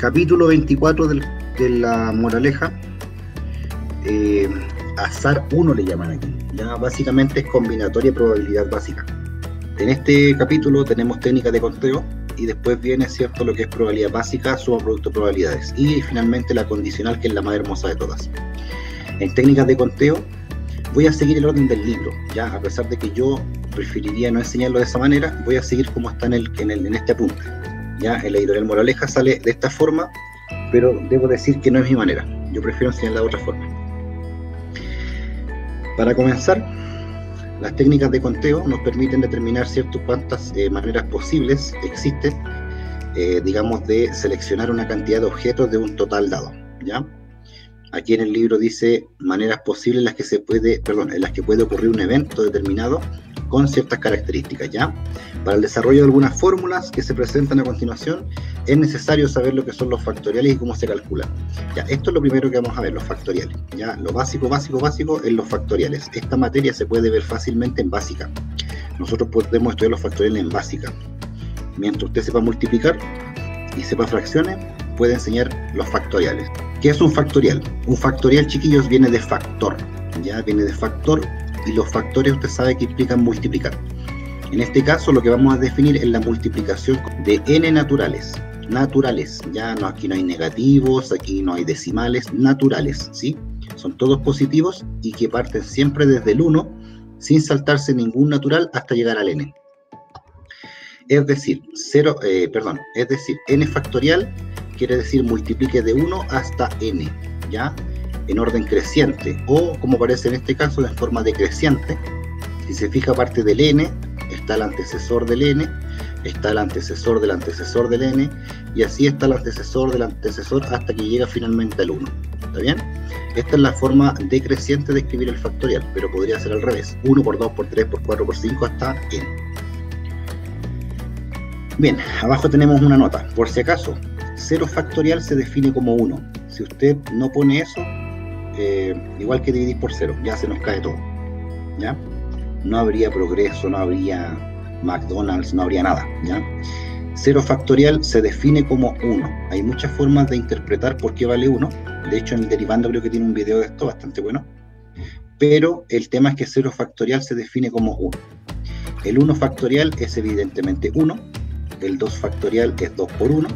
Capítulo 24 de la moraleja. Azar 1 le llaman aquí. Ya básicamente es combinatoria probabilidad básica. En este capítulo tenemos técnicas de conteo y después viene, cierto, lo que es probabilidad básica, suma producto de probabilidades, y finalmente la condicional, que es la más hermosa de todas. En técnicas de conteo voy a seguir el orden del libro, ya, a pesar de que yo preferiría no enseñarlo de esa manera, voy a seguir como está en este apunte. Ya, en la editorial Moraleja sale de esta forma, pero debo decir que no es mi manera, yo prefiero enseñarla de otra forma. Para comenzar, las técnicas de conteo nos permiten determinar, cierto, cuántas maneras posibles existen, digamos, de seleccionar una cantidad de objetos de un total dado, ¿ya? Aquí en el libro dice maneras posibles en las que puede ocurrir un evento determinado con ciertas características, ¿ya? Para el desarrollo de algunas fórmulas que se presentan a continuación, es necesario saber lo que son los factoriales y cómo se calculan. Ya, esto es lo primero que vamos a ver, los factoriales. Ya, lo básico es los factoriales. Esta materia se puede ver fácilmente en básica. Nosotros podemos estudiar los factoriales en básica. Mientras usted sepa multiplicar y sepa fracciones, puede enseñar los factoriales. ¿Qué es un factorial? Un factorial, chiquillos, viene de factor. Ya, viene de factor, y los factores usted sabe que implican multiplicar. En este caso lo que vamos a definir es la multiplicación de n naturales. Naturales, ya no, aquí no hay negativos, aquí no hay decimales, naturales, ¿sí? Son todos positivos y que parten siempre desde el 1 sin saltarse ningún natural hasta llegar al n. Es decir, n factorial quiere decir multiplique de 1 hasta n, ¿ya? En orden creciente, o como aparece en este caso, en forma decreciente. Si se fija, parte del n, está el antecesor del n, está el antecesor del antecesor del n, y así está el antecesor del antecesor hasta que llega finalmente al 1. ¿Está bien? Esta es la forma decreciente de escribir el factorial, pero podría ser al revés: 1 por 2 por 3 por 4 por 5 hasta n. Bien, abajo tenemos una nota, por si acaso. 0 factorial se define como 1. Si usted no pone eso, igual que dividir por 0, ya se nos cae todo, ¿ya? No habría progreso, no habría McDonald's, no habría nada, ¿ya? 0 factorial se define como 1. Hay muchas formas de interpretar por qué vale 1. De hecho, en el derivando creo que tiene un video de esto bastante bueno. Pero el tema es que 0 factorial se define como 1. El 1 factorial es evidentemente 1. El 2 factorial es 2 por 1.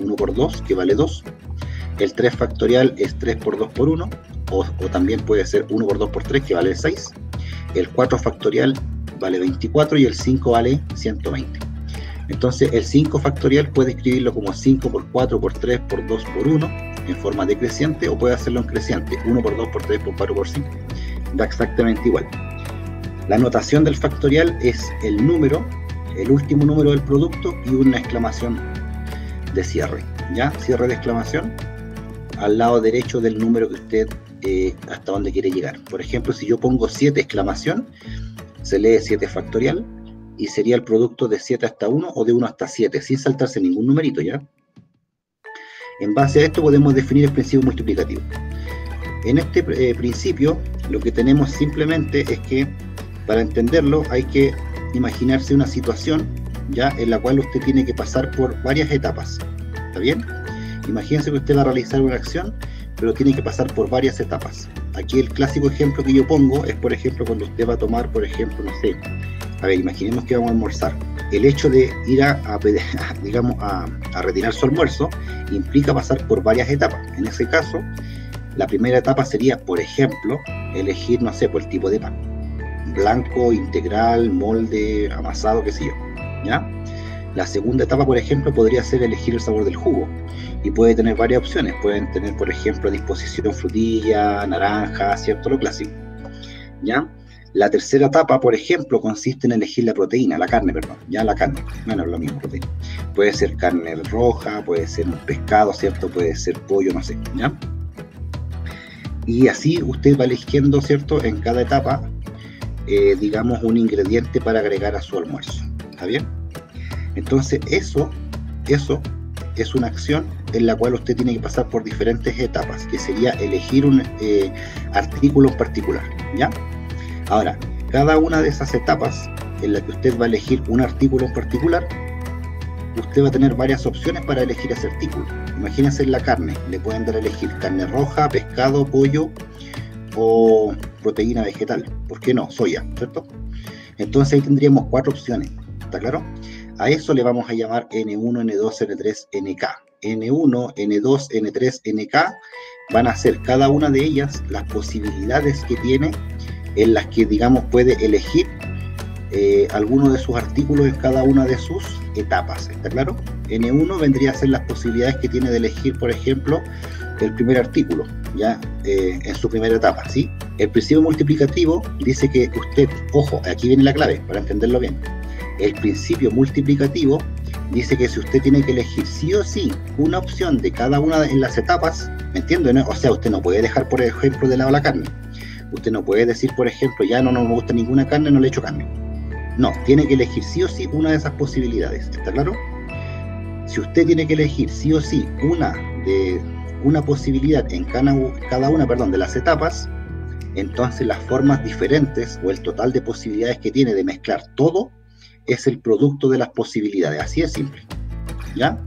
1 por 2, que vale 2. El 3 factorial es 3 por 2 por 1. O también puede ser 1 por 2 por 3, que vale 6. El 4 factorial vale 24 y el 5 vale 120. Entonces el 5 factorial puede escribirlo como 5 por 4 por 3 por 2 por 1 en forma decreciente, o puede hacerlo en creciente: 1 por 2 por 3 por 4 por 5. Da exactamente igual. La notación del factorial es el número, el último número del producto y una exclamación de cierre, ¿ya? Cierre de exclamación al lado derecho del número que usted hasta donde quiere llegar. Por ejemplo, si yo pongo 7 exclamación, se lee 7 factorial y sería el producto de 7 hasta 1 o de 1 hasta 7, sin saltarse ningún numerito, ¿ya? En base a esto podemos definir el principio multiplicativo. En este principio lo que tenemos simplemente es que, para entenderlo, hay que imaginarse una situación, ¿ya?, en la cual usted tiene que pasar por varias etapas. ¿Está bien? Imagínense que usted va a realizar una acción, pero tiene que pasar por varias etapas. Aquí el clásico ejemplo que yo pongo es, por ejemplo, cuando usted va a tomar, por ejemplo, no sé, a ver, imaginemos que vamos a almorzar. El hecho de ir a retirar su almuerzo implica pasar por varias etapas. En ese caso, la primera etapa sería, por ejemplo, elegir, no sé, por el tipo de pan: blanco, integral, molde, amasado, qué sé yo, ¿ya? La segunda etapa, por ejemplo, podría ser elegir el sabor del jugo, y puede tener varias opciones. Pueden tener, por ejemplo, a disposición frutilla, naranja, ¿cierto? Lo clásico, ¿ya? La tercera etapa, por ejemplo, consiste en elegir la proteína, la carne, bueno, es lo mismo, proteína. Puede ser carne roja, puede ser un pescado, ¿cierto? Puede ser pollo, no sé, ¿ya? Y así usted va eligiendo, ¿cierto?, en cada etapa, digamos, un ingrediente para agregar a su almuerzo. ¿Está bien? Entonces eso es una acción en la cual usted tiene que pasar por diferentes etapas, que sería elegir un artículo en particular, ¿ya? Ahora, cada una de esas etapas en la que usted va a elegir un artículo en particular, usted va a tener varias opciones para elegir ese artículo. imagínense la carne, le pueden dar a elegir carne roja, pescado, pollo o proteína vegetal, ¿por qué no? Soya, ¿cierto? Entonces ahí tendríamos 4 opciones, ¿está claro? A eso le vamos a llamar N1, N2, N3, NK. N1, N2, N3, NK van a ser cada una de ellas las posibilidades que tiene en las que, digamos, puede elegir alguno de sus artículos en cada una de sus etapas, ¿está claro? N1 vendría a ser las posibilidades que tiene de elegir, por ejemplo, el primer artículo, ya en su primera etapa, ¿sí? El principio multiplicativo dice que usted, ojo, aquí viene la clave para entenderlo bien. El principio multiplicativo dice que si usted tiene que elegir sí o sí una opción de cada una de las etapas, ¿me entiende? ¿No? O sea, usted no puede dejar, por ejemplo, de lado la carne. Usted no puede decir, por ejemplo, ya no me gusta ninguna carne, no le echo carne. No, tiene que elegir sí o sí una de esas posibilidades, ¿está claro? Si usted tiene que elegir sí o sí una posibilidad en cada una de las etapas, entonces las formas diferentes o el total de posibilidades que tiene de mezclar todo es el producto de las posibilidades, así es simple, ¿ya?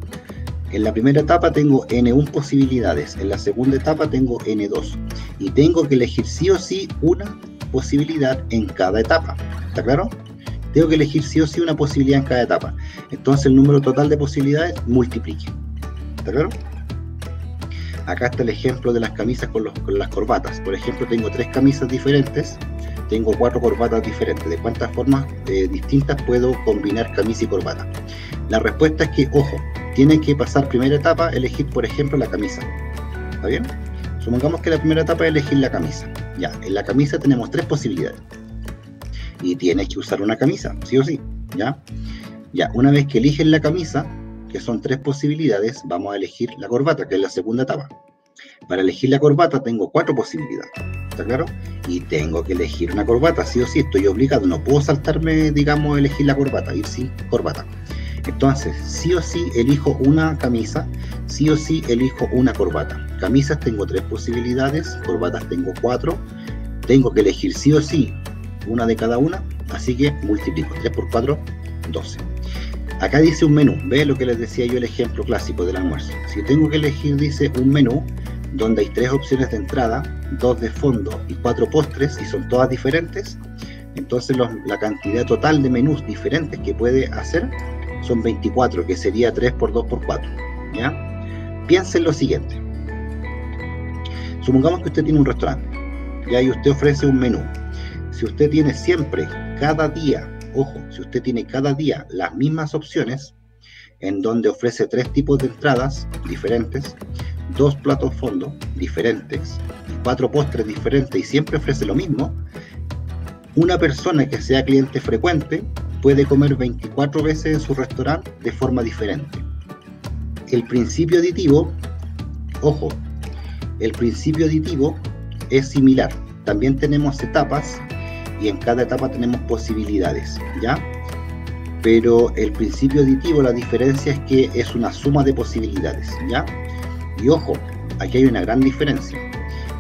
En la primera etapa tengo N1 posibilidades, en la segunda etapa tengo N2 y tengo que elegir sí o sí una posibilidad en cada etapa, ¿está claro? Tengo que elegir sí o sí una posibilidad en cada etapa, entonces el número total de posibilidades multiplique, ¿está claro? Acá está el ejemplo de las camisas con las corbatas. Por ejemplo, tengo 3 camisas diferentes, tengo 4 corbatas diferentes. ¿De cuántas formas distintas puedo combinar camisa y corbata? La respuesta es que, ojo, tiene que pasar primera etapa, elegir, por ejemplo, la camisa. ¿Está bien? Supongamos que la primera etapa es elegir la camisa. Ya, en la camisa tenemos 3 posibilidades. Y tienes que usar una camisa, sí o sí. ¿Ya? Ya, una vez que eligen la camisa, que son 3 posibilidades, vamos a elegir la corbata, que es la segunda etapa. Para elegir la corbata tengo 4 posibilidades, ¿está claro? Y tengo que elegir una corbata, sí o sí, estoy obligado, no puedo saltarme, digamos, elegir la corbata, ir sin corbata. Entonces, sí o sí elijo una camisa, sí o sí elijo una corbata. Camisas tengo 3 posibilidades, corbatas tengo 4, tengo que elegir sí o sí una de cada una, así que multiplico, 3 por 4, 12. Acá dice un menú, ¿ve lo que les decía yo el ejemplo clásico del almuerzo? Si tengo que elegir, dice un menú, donde hay 3 opciones de entrada, 2 de fondo y 4 postres, y son todas diferentes, entonces la cantidad total de menús diferentes que puede hacer son 24, que sería 3 por 2 por 4, ¿ya? Piensen lo siguiente. Supongamos que usted tiene un restaurante, ¿ya? Y usted ofrece un menú. Si usted tiene siempre, cada día, ojo, si usted tiene cada día las mismas opciones, en donde ofrece 3 tipos de entradas diferentes, 2 platos fondo diferentes, 4 postres diferentes y siempre ofrece lo mismo, una persona que sea cliente frecuente puede comer 24 veces en su restaurante de forma diferente. El principio aditivo, ojo, el principio aditivo es similar. También tenemos etapas y en cada etapa tenemos posibilidades, ¿ya? Pero el principio aditivo, la diferencia es que es una suma de posibilidades, ¿ya? Y ojo, aquí hay una gran diferencia.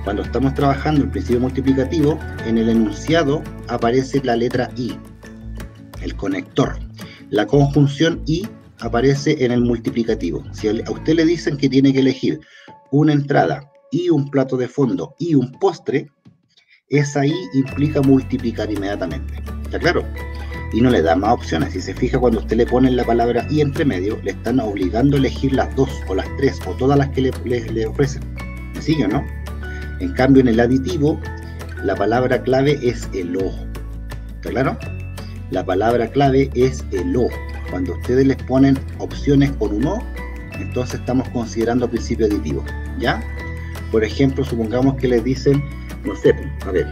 Cuando estamos trabajando el principio multiplicativo, en el enunciado aparece la letra I, el conector. La conjunción I aparece en el multiplicativo. Si a usted le dicen que tiene que elegir una entrada y un plato de fondo y un postre, esa I implica multiplicar inmediatamente, ¿está claro? Y no le da más opciones. Si se fija, cuando usted le pone la palabra I entre medio, le están obligando a elegir las 2 o las 3 o todas las que le ofrecen. ¿Me sigue o no? En cambio, en el aditivo, la palabra clave es el O. ¿Está claro? La palabra clave es el O. Cuando ustedes les ponen opciones con un O, entonces estamos considerando principio aditivo, ¿ya? Por ejemplo, supongamos que les dicen, no sé, a ver,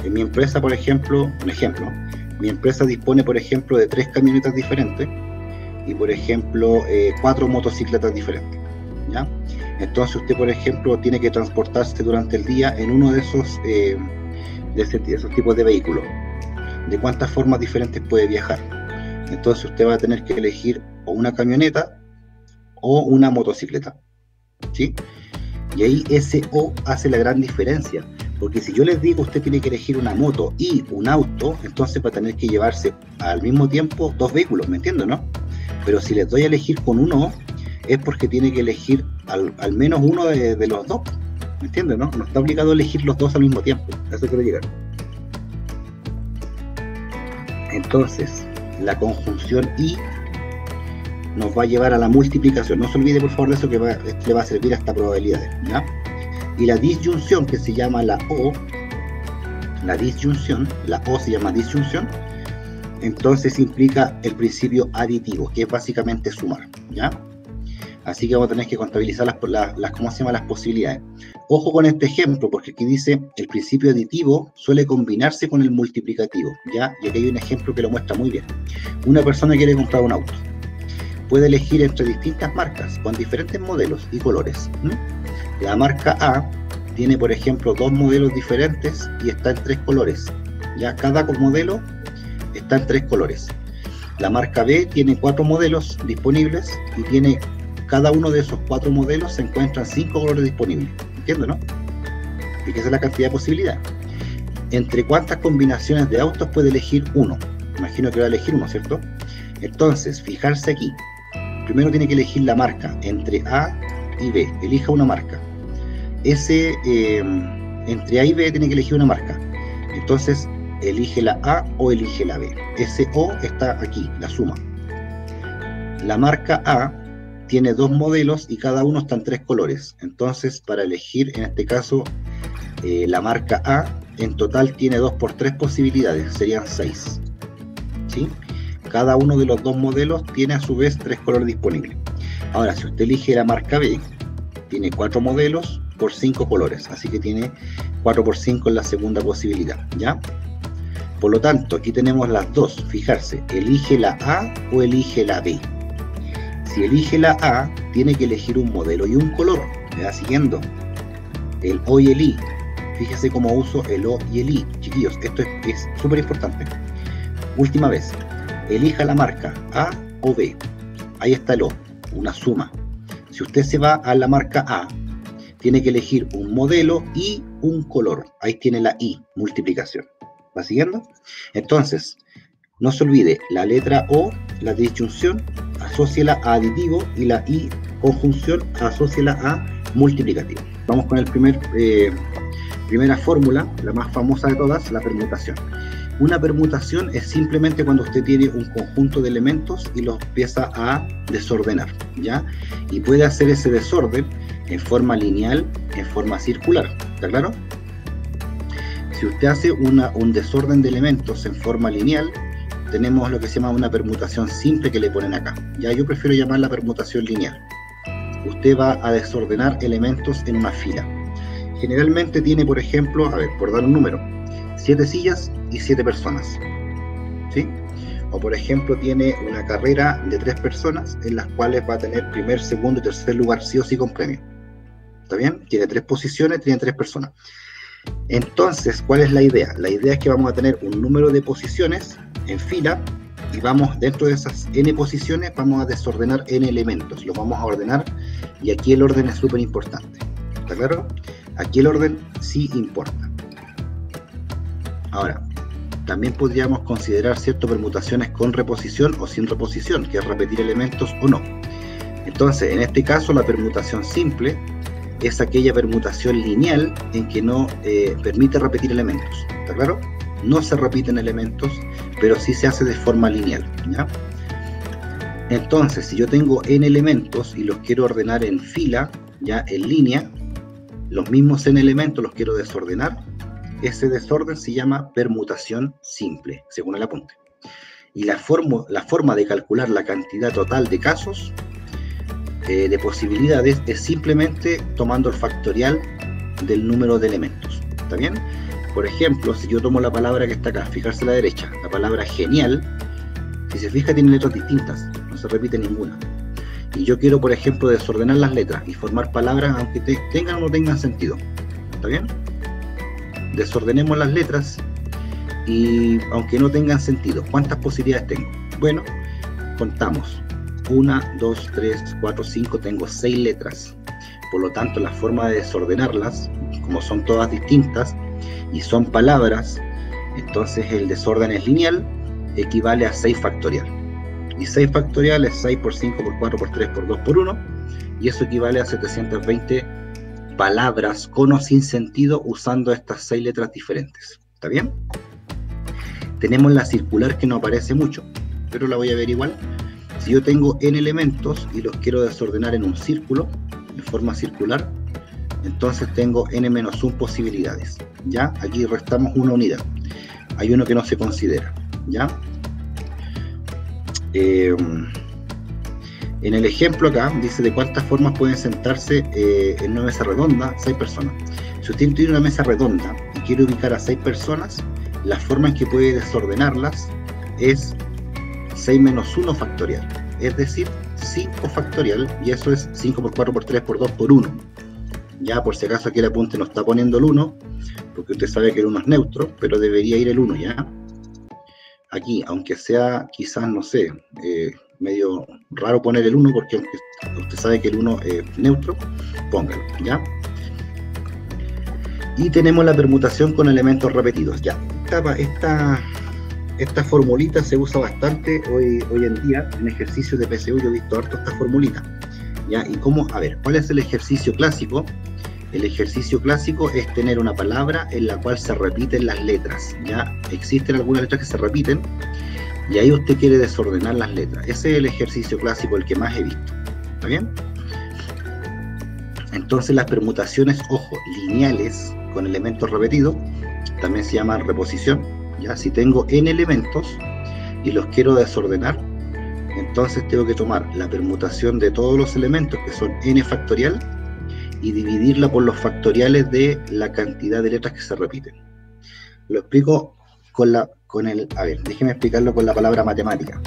en mi empresa, por ejemplo, un ejemplo, mi empresa dispone, por ejemplo, de 3 camionetas diferentes y, por ejemplo, 4 motocicletas diferentes, ¿ya? Entonces usted, por ejemplo, tiene que transportarse durante el día en uno de esos tipos de vehículos. ¿De cuántas formas diferentes puede viajar? Entonces usted va a tener que elegir o una camioneta o una motocicleta, ¿sí? Y ahí ese O hace la gran diferencia, porque si yo les digo usted tiene que elegir una moto y un auto, entonces va a tener que llevarse al mismo tiempo 2 vehículos, ¿me entiendo, no? Pero si les doy a elegir con un O, es porque tiene que elegir al menos uno de los dos. ¿Me entiendes, no? No está obligado a elegir los dos al mismo tiempo. A eso quiero llegar. Entonces, la conjunción y nos va a llevar a la multiplicación. No se olvide, por favor, de eso, que le va a servir hasta probabilidades, ¿ya? Y la disyunción, que se llama la O, la O se llama disyunción, entonces implica el principio aditivo, que es básicamente sumar, ¿ya? Así que vamos a tener que contabilizar ¿cómo se llama? Las posibilidades. Ojo con este ejemplo, porque aquí dice el principio aditivo suele combinarse con el multiplicativo, ¿ya? Y aquí hay un ejemplo que lo muestra muy bien. Una persona quiere comprar un auto. Puede elegir entre distintas marcas, con diferentes modelos y colores. La marca A tiene, por ejemplo, 2 modelos diferentes y está en 3 colores. Ya cada modelo está en 3 colores. La marca B tiene 4 modelos disponibles y tiene cada uno de esos 4 modelos se encuentran 5 colores disponibles. ¿Entiendes, no? Y que esa es la cantidad de posibilidades. ¿Entre cuántas combinaciones de autos puede elegir uno? Imagino que va a elegir uno, ¿cierto? Entonces, fijarse aquí. Primero tiene que elegir la marca entre A y B. Elija una marca. Entre A y B tiene que elegir una marca. Entonces, elige la A o elige la B. Ese O está aquí, la suma. La marca A tiene 2 modelos y cada uno está en 3 colores. Entonces, para elegir, en este caso, la marca A, en total tiene 2 por 3 posibilidades, serían 6. ¿Sí? Cada uno de los 2 modelos tiene a su vez 3 colores disponibles. Ahora, si usted elige la marca B, tiene 4 modelos por 5 colores, así que tiene 4 por 5 en la segunda posibilidad, ¿ya? Por lo tanto, aquí tenemos las dos. Fijarse, elige la A o elige la B. Si elige la A, tiene que elegir un modelo y un color. ¿Me va siguiendo? El O y el I. Fíjese cómo uso el O y el I. Chiquillos, esto es súper importante. Última vez. Elija la marca A o B. Ahí está el O, una suma. Si usted se va a la marca A, tiene que elegir un modelo y un color. Ahí tiene la I, multiplicación. ¿Va siguiendo? Entonces, no se olvide, la letra O, la disyunción, asóciala a aditivo, y la I, conjunción, asóciala a multiplicativo. Vamos con el primera fórmula, la más famosa de todas, la permutación. Una permutación es simplemente cuando usted tiene un conjunto de elementos y los empieza a desordenar, ¿ya? Y puede hacer ese desorden en forma lineal, en forma circular, ¿está claro? Si usted hace un desorden de elementos en forma lineal, tenemos lo que se llama una permutación simple que le ponen acá. Ya yo prefiero llamarla permutación lineal. Usted va a desordenar elementos en una fila. Generalmente tiene, por ejemplo, a ver, por dar un número, 7 sillas y 7 personas, ¿sí? O por ejemplo tiene una carrera de 3 personas en las cuales va a tener primer, segundo y tercer lugar sí o sí con premio. ¿Está bien? Tiene 3 posiciones, tiene 3 personas. Entonces, ¿cuál es la idea? La idea es que vamos a tener un número de posiciones en fila y vamos, dentro de esas n posiciones, vamos a desordenar n elementos. Los vamos a ordenar y aquí el orden es súper importante. ¿Está claro? Aquí el orden sí importa. Ahora, también podríamos considerar ciertas permutaciones con reposición o sin reposición, que es repetir elementos o no. Entonces, en este caso, la permutación simple es aquella permutación lineal en que no permite repetir elementos. ¿Está claro? No se repiten elementos, pero sí se hace de forma lineal, ¿ya? Entonces, si yo tengo n elementos y los quiero ordenar en fila, ya en línea, los mismos n elementos los quiero desordenar, ese desorden se llama permutación simple, según el apunte. Y la forma de calcular la cantidad total de casos, de posibilidades, es simplemente tomando el factorial del número de elementos. ¿Está bien? Por ejemplo, si yo tomo la palabra que está acá, fijarse a la derecha, la palabra genial, si se fija tiene letras distintas, no se repite ninguna. Y yo quiero, por ejemplo, desordenar las letras y formar palabras aunque tengan o no tengan sentido. ¿Está bien? Desordenemos las letras y aunque no tengan sentido, ¿cuántas posibilidades tengo? Bueno, contamos. 1, 2, 3, 4, 5, tengo 6 letras. Por lo tanto, la forma de desordenarlas, como son todas distintas y son palabras, entonces el desorden es lineal, equivale a 6 factorial. Y 6 factorial es 6 por 5 por 4 por 3 por 2 por 1, y eso equivale a 720 palabras con o sin sentido usando estas 6 letras diferentes. ¿Está bien? Tenemos la circular que no aparece mucho, pero la voy a ver igual. Si yo tengo n elementos y los quiero desordenar en un círculo, en forma circular, entonces tengo n-1 posibilidades. ¿Ya? Aquí restamos una unidad. Hay uno que no se considera. ¿Ya? En el ejemplo acá dice de cuántas formas pueden sentarse en una mesa redonda 6 personas. Si usted tiene una mesa redonda y quiere ubicar a 6 personas, la forma en que puede desordenarlas es 6 menos 1 factorial, es decir, 5 factorial, y eso es 5 por 4 por 3 por 2 por 1. Ya por si acaso aquí el apunte no está poniendo el 1, porque usted sabe que el 1 es neutro, pero debería ir el 1 ya. Aquí, aunque sea quizás, no sé, medio raro poner el 1, porque aunque usted sabe que el 1 es neutro, póngalo, ¿ya? Y tenemos la permutación con elementos repetidos, ya. Esta formulita se usa bastante hoy en día en ejercicios de PSU. Yo he visto harto esta formulita, ¿ya? Y cómo, a ver, ¿cuál es el ejercicio clásico? El ejercicio clásico es tener una palabra en la cual se repiten las letras, ¿ya? Existen algunas letras que se repiten y ahí usted quiere desordenar las letras. Ese es el ejercicio clásico, el que más he visto. ¿Está bien? Entonces las permutaciones, ojo, lineales con elementos repetidos, también se llaman reposición. ¿Ya? Si tengo n elementos y los quiero desordenar, entonces tengo que tomar la permutación de todos los elementos, que son n factorial, y dividirla por los factoriales de la cantidad de letras que se repiten. Lo explico a ver, déjeme explicarlo con la palabra matemática.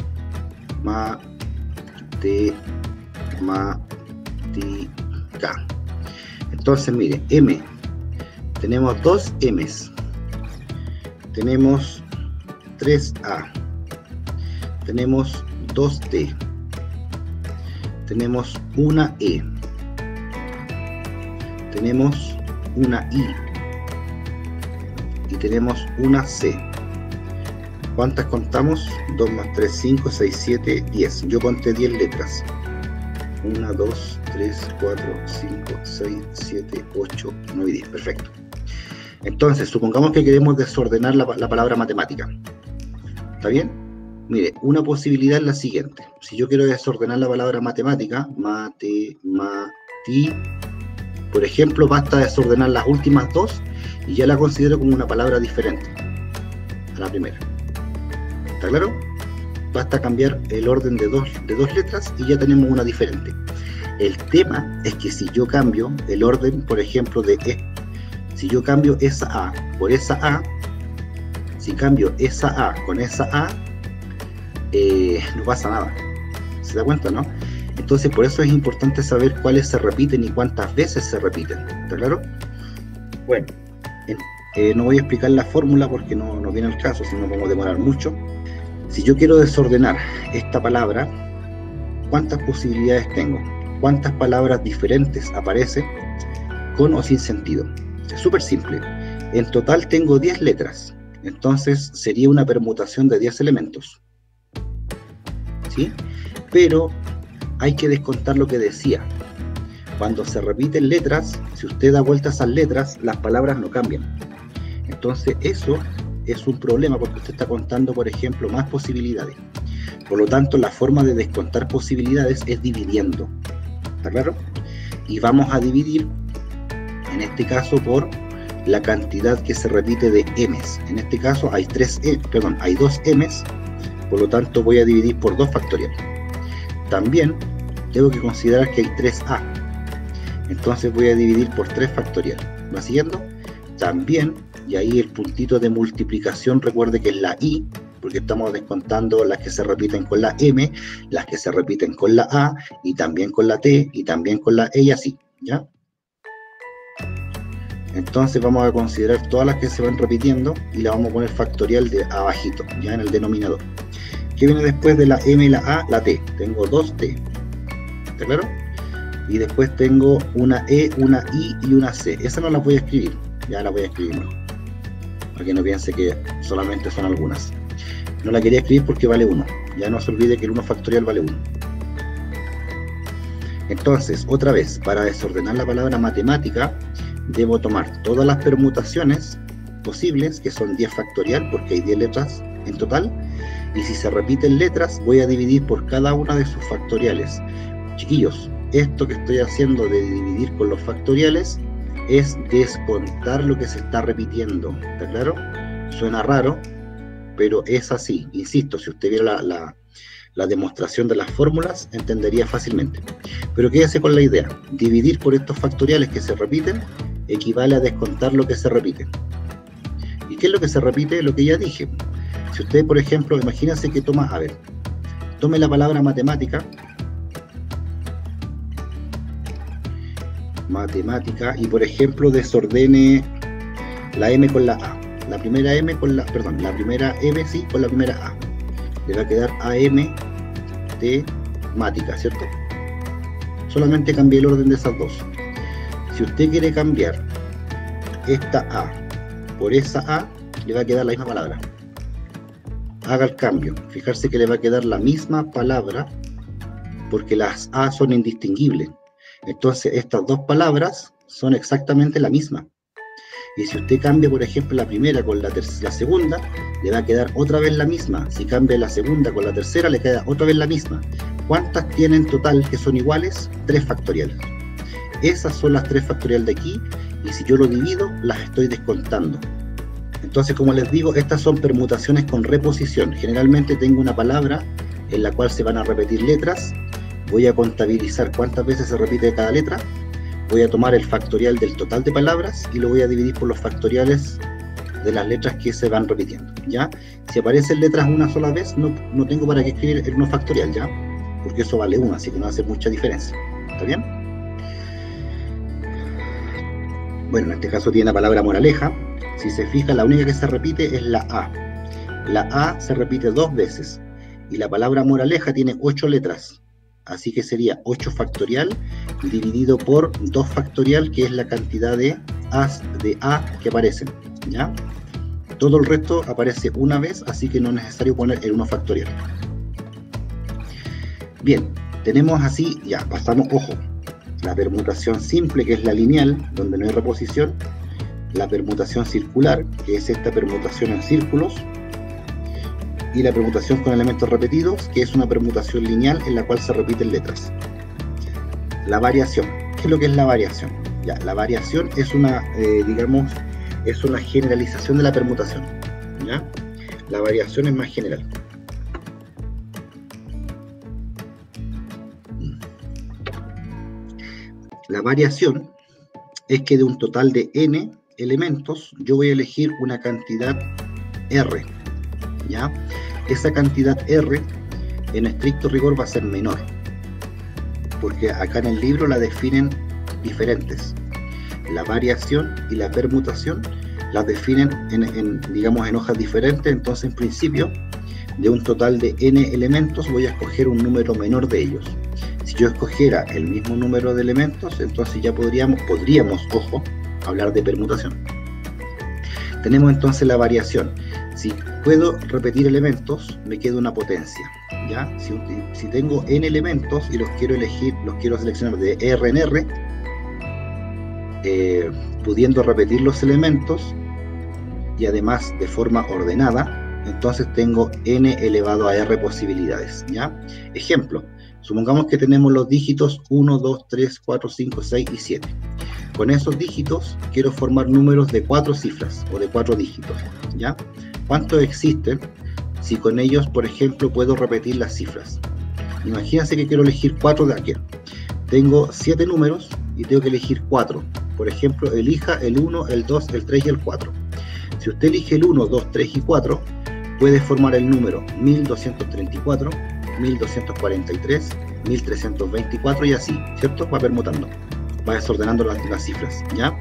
Matemática. Entonces, mire, m, tenemos 2 m's, tenemos 3a, tenemos 2d, tenemos una e, tenemos una I y tenemos una C. ¿Cuántas contamos? 2 más 3, 5, 6, 7, 10. Yo conté 10 letras. 1, 2, 3, 4, 5, 6, 7, 8, 9 y 10. Perfecto. Entonces, supongamos que queremos desordenar la palabra matemática. ¿Está bien? Mire, una posibilidad es la siguiente. Si yo quiero desordenar la palabra matemática, por ejemplo, basta desordenar las últimas dos y ya la considero como una palabra diferente a la primera. ¿Está claro? Basta cambiar el orden de dos letras y ya tenemos una diferente. El tema es que si yo cambio el orden, por ejemplo, si yo cambio esa A por esa A, si cambio esa A con esa A, no pasa nada. ¿Se da cuenta, no? Entonces, por eso es importante saber cuáles se repiten y cuántas veces se repiten. ¿Está claro? Bueno, no voy a explicar la fórmula porque no viene al caso, si no podemos demorar mucho. Si yo quiero desordenar esta palabra, ¿cuántas posibilidades tengo? ¿Cuántas palabras diferentes aparecen con o sin sentido? Es súper simple. En total tengo 10 letras. Entonces sería una permutación de 10 elementos. ¿Sí? Pero hay que descontar lo que decía. Cuando se repiten letras, si usted da vuelta a esas letras, las palabras no cambian. Entonces eso es un problema porque usted está contando, por ejemplo, más posibilidades. Por lo tanto, la forma de descontar posibilidades es dividiendo. ¿Está claro? Y vamos a dividir, en este caso, por la cantidad que se repite de m's. En este caso hay 2 m's, por lo tanto voy a dividir por 2 factorial. También tengo que considerar que hay 3a, entonces voy a dividir por 3 factorial. ¿Va siguiendo? También, y ahí el puntito de multiplicación, recuerde que es la i, porque estamos descontando las que se repiten con la m, las que se repiten con la a, y también con la t, y también con la e, y así, ¿ya? Entonces vamos a considerar todas las que se van repitiendo y la vamos a poner factorial de abajito, ya en el denominador. ¿Qué viene después de la m y la a? La t. Tengo 2t. ¿Está claro? Y después tengo una e, una i y una c. Esas no las voy a escribir. Ya las voy a escribir mejor, para que no piense que solamente son algunas. No la quería escribir porque vale 1. Ya no se olvide que el 1 factorial vale 1. Entonces, otra vez, para desordenar la palabra matemática, debo tomar todas las permutaciones posibles, que son 10 factorial, porque hay 10 letras en total, y si se repiten letras, voy a dividir por cada una de sus factoriales. Chiquillos, esto que estoy haciendo de dividir con los factoriales es descontar lo que se está repitiendo, ¿está claro? Suena raro, pero es así. Insisto, si usted viera la demostración de las fórmulas, entendería fácilmente. Pero quédese con la idea. Dividir por estos factoriales que se repiten equivale a descontar lo que se repite. ¿Y qué es lo que se repite? Lo que ya dije. Si usted, por ejemplo, imagínense que toma, tome la palabra matemática, y por ejemplo desordene la M con la A. La primera M con la, perdón, la primera M sí con la primera A. Le va a quedar AM temática, ¿cierto? Solamente cambié el orden de esas dos. Si usted quiere cambiar esta A por esa A, le va a quedar la misma palabra. Haga el cambio. Fijarse que le va a quedar la misma palabra porque las A son indistinguibles. Entonces estas dos palabras son exactamente la misma. Y si usted cambia, por ejemplo, la primera con la segunda, le va a quedar otra vez la misma. Si cambia la segunda con la tercera, le queda otra vez la misma. ¿Cuántas tienen total que son iguales? 3 factoriales. Esas son las 3 factoriales de aquí, y si yo lo divido, las estoy descontando. Entonces, como les digo, estas son permutaciones con reposición. Generalmente tengo una palabra en la cual se van a repetir letras. Voy a contabilizar cuántas veces se repite cada letra. Voy a tomar el factorial del total de palabras y lo voy a dividir por los factoriales de las letras que se van repitiendo, ¿ya? Si aparecen letras una sola vez, no tengo para qué escribir el 1 factorial, ¿ya? Porque eso vale 1, así que no hace mucha diferencia. ¿Está bien? Bueno, en este caso tiene la palabra moraleja. Si se fija, la única que se repite es la A. La A se repite 2 veces. Y la palabra moraleja tiene 8 letras. Así que sería 8 factorial dividido por 2 factorial, que es la cantidad de A que aparecen, ¿ya? Todo el resto aparece una vez, así que no es necesario poner el 1 factorial. Bien, tenemos así, ya, pasamos, ojo, la permutación simple, que es la lineal, donde no hay reposición, la permutación circular, que es esta permutación en círculos, y la permutación con elementos repetidos, que es una permutación lineal en la cual se repiten letras. La variación. ¿Qué es lo que es la variación? Ya, la variación es una, digamos, es una generalización de la permutación, ¿ya? La variación es más general. La variación es que de un total de n elementos, yo voy a elegir una cantidad R, ¿ya? Esa cantidad R, en estricto rigor, va a ser menor, porque acá en el libro la definen diferentes. La variación y la permutación las definen digamos, en hojas diferentes. Entonces, en principio, de un total de n elementos, voy a escoger un número menor de ellos. Si yo escogiera el mismo número de elementos, entonces ya podríamos, ojo, hablar de permutación. Tenemos entonces la variación. Si puedo repetir elementos, me queda una potencia, ¿ya? Si tengo n elementos y los quiero elegir, los quiero seleccionar de R en R, pudiendo repetir los elementos y además de forma ordenada, entonces tengo n elevado a r posibilidades, ¿ya? Ejemplo, supongamos que tenemos los dígitos 1, 2, 3, 4, 5, 6 y 7. Con esos dígitos quiero formar números de 4 cifras o de 4 dígitos, ¿ya? ¿Cuántos existen si con ellos, por ejemplo, puedo repetir las cifras? Imagínense que quiero elegir 4 de aquí. Tengo 7 números y tengo que elegir 4. Por ejemplo, elija el 1, el 2, el 3 y el 4. Si usted elige el 1, 2, 3 y 4, puede formar el número 1234, 1243, 1324 y así, ¿cierto? Va permutando, va desordenando las cifras, ¿ya?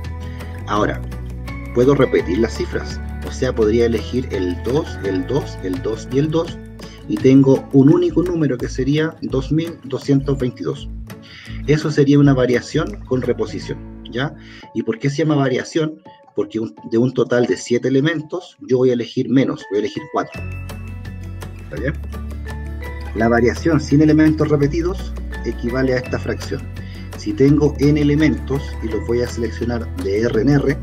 Ahora, puedo repetir las cifras. O sea, podría elegir el 2, el 2, el 2 y el 2, y tengo un único número que sería 2222. Eso sería una variación con reposición, ¿ya? ¿Y por qué se llama variación? Porque de un total de 7 elementos, yo voy a elegir menos, voy a elegir 4. ¿Está bien? La variación sin elementos repetidos equivale a esta fracción. Si tengo n elementos y los voy a seleccionar de R en R,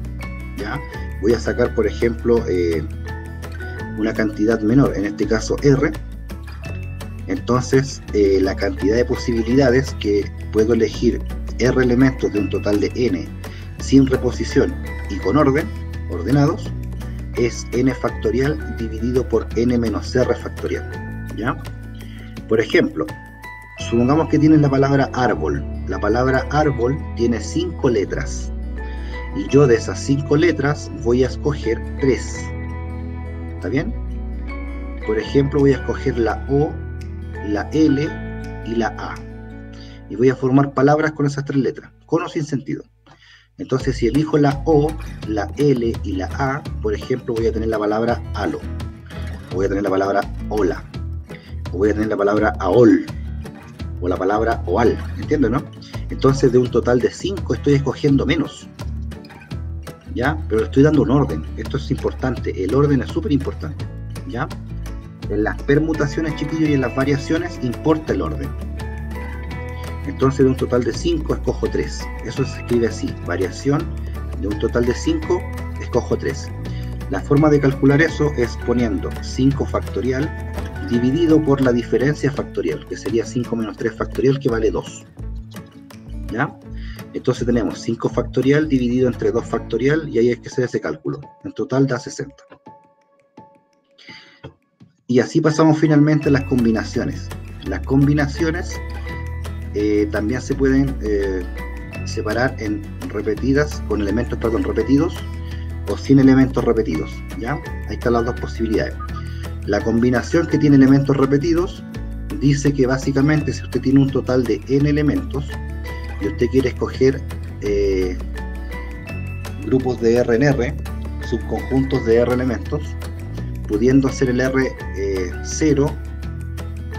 ¿ya? Voy a sacar, por ejemplo, una cantidad menor, en este caso R. Entonces, la cantidad de posibilidades que puedo elegir R elementos de un total de n sin reposición y con orden, ordenados, es n factorial dividido por n menos r factorial, ¿ya? Por ejemplo, supongamos que tienen la palabra árbol. La palabra árbol tiene 5 letras. Y yo de esas 5 letras voy a escoger 3. ¿Está bien? Por ejemplo, voy a escoger la O, la L y la A. Y voy a formar palabras con esas 3 letras, con o sin sentido. Entonces, si elijo la O, la L y la A, por ejemplo, voy a tener la palabra halo. Voy a tener la palabra hola. O voy a tener la palabra aol. O la palabra oal. ¿Entiendes, no? Entonces, de un total de 5 estoy escogiendo menos. ¿Ya? Pero estoy dando un orden. Esto es importante. El orden es súper importante. ¿Ya? En las permutaciones, chiquillos, y en las variaciones importa el orden. Entonces, de un total de 5 escojo 3. Eso se escribe así. Variación de un total de 5 escojo 3. La forma de calcular eso es poniendo 5 factorial dividido por la diferencia factorial, que sería 5 menos 3 factorial, que vale 2. ¿Ya? Entonces tenemos 5 factorial dividido entre 2 factorial, y ahí hay que hacer ese cálculo. En total da 60. Y así pasamos finalmente a las combinaciones. Las combinaciones también se pueden separar en repetidas, con elementos, perdón, repetidos, o sin elementos repetidos. ¿Ya? Ahí están las dos posibilidades. La combinación que tiene elementos repetidos dice que básicamente, si usted tiene un total de n elementos y usted quiere escoger grupos de R en R, subconjuntos de R elementos, pudiendo ser el R 0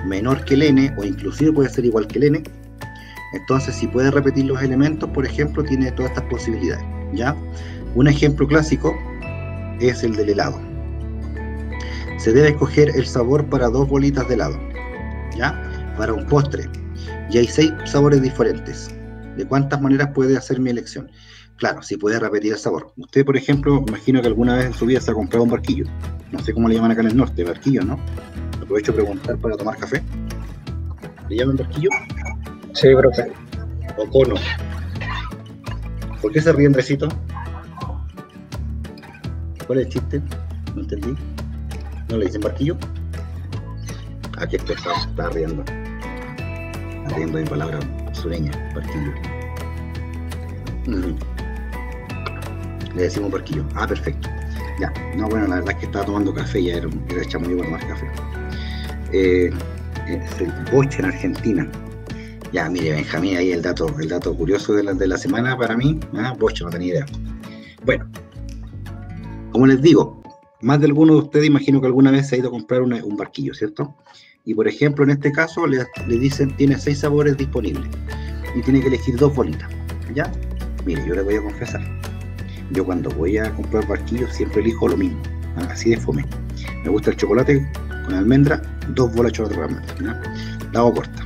menor que el n, o inclusive puede ser igual que el n, entonces si puede repetir los elementos, por ejemplo, tiene todas estas posibilidades. ¿Ya? Un ejemplo clásico es el del helado. Se debe escoger el sabor para 2 bolitas de helado, ¿ya? Para un postre. Y hay 6 sabores diferentes. ¿De cuántas maneras puede hacer mi elección? Claro, si puede repetir el sabor. Usted, por ejemplo, imagino que alguna vez en su vida se ha comprado un barquillo. No sé cómo le llaman acá en el norte, barquillo, ¿no? Aprovecho a preguntar para tomar café. ¿Le llaman barquillo? Sí, profe. ¿O cono? ¿Por qué se ríe Andresito? ¿Cuál es el chiste? No entendí. ¿No le dicen barquillo? Ah, qué pesado, está riendo. Está riendo de palabra sureña, barquillo. Le decimos barquillo. Ah, perfecto. Ya, no, bueno, la verdad es que estaba tomando café, ya era chamoy para tomar café. Es el boche en Argentina. Ya, mire, Benjamín, ahí el dato curioso de la semana para mí. Boche, no tenía idea. Bueno, como les digo, más de alguno de ustedes imagino que alguna vez se ha ido a comprar un barquillo, ¿cierto? Y por ejemplo, en este caso le dicen tiene 6 sabores disponibles y tiene que elegir 2 bolitas, ¿ya? Mire, yo les voy a confesar, yo cuando voy a comprar barquillos siempre elijo lo mismo, así de fome. Me gusta el chocolate con almendra, 2 bolas de chocolate con almendra, ¿ya? La hago corta.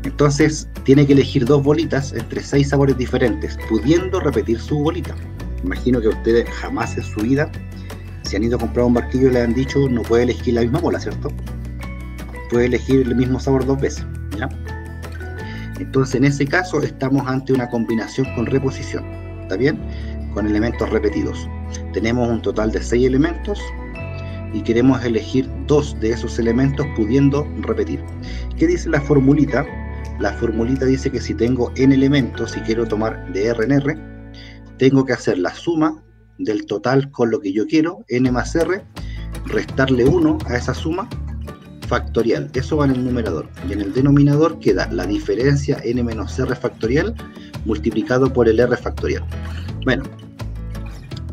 Entonces tiene que elegir 2 bolitas entre 6 sabores diferentes, pudiendo repetir su bolita. Imagino que ustedes jamás en su vida, si han ido a comprar un barquillo y le han dicho no puede elegir la misma bola, ¿cierto? Puede elegir el mismo sabor 2 veces, ¿ya? Entonces en ese caso estamos ante una combinación con reposición, ¿está bien? Con elementos repetidos. Tenemos un total de 6 elementos y queremos elegir 2 de esos elementos pudiendo repetir. ¿Qué dice la formulita? La formulita dice que si tengo n elementos y quiero tomar de R en R, tengo que hacer la suma del total con lo que yo quiero, n más r, restarle 1 a esa suma, factorial. Eso va en el numerador. Y en el denominador queda la diferencia n menos r factorial multiplicado por el r factorial. Bueno,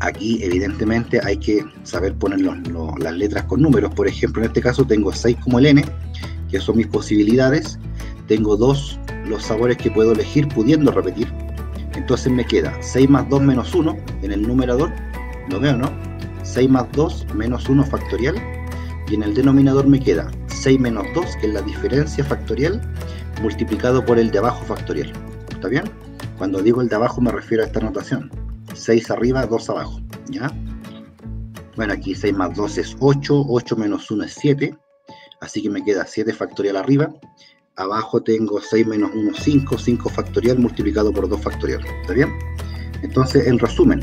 aquí evidentemente hay que saber poner las letras con números. Por ejemplo, en este caso tengo 6 como el n, que son mis posibilidades. Tengo 2 los sabores que puedo elegir pudiendo repetir. Entonces me queda 6 más 2 menos 1 en el numerador, lo veo, ¿no? 6 más 2 menos 1 factorial, y en el denominador me queda 6 menos 2, que es la diferencia factorial, multiplicado por el de abajo factorial. ¿Está bien? Cuando digo el de abajo me refiero a esta notación. 6 arriba, 2 abajo, ¿ya? Bueno, aquí 6 más 2 es 8, 8 menos 1 es 7, así que me queda 7 factorial arriba. Abajo tengo 6 menos 1, 5, 5 factorial multiplicado por 2 factorial, ¿está bien? Entonces, en resumen,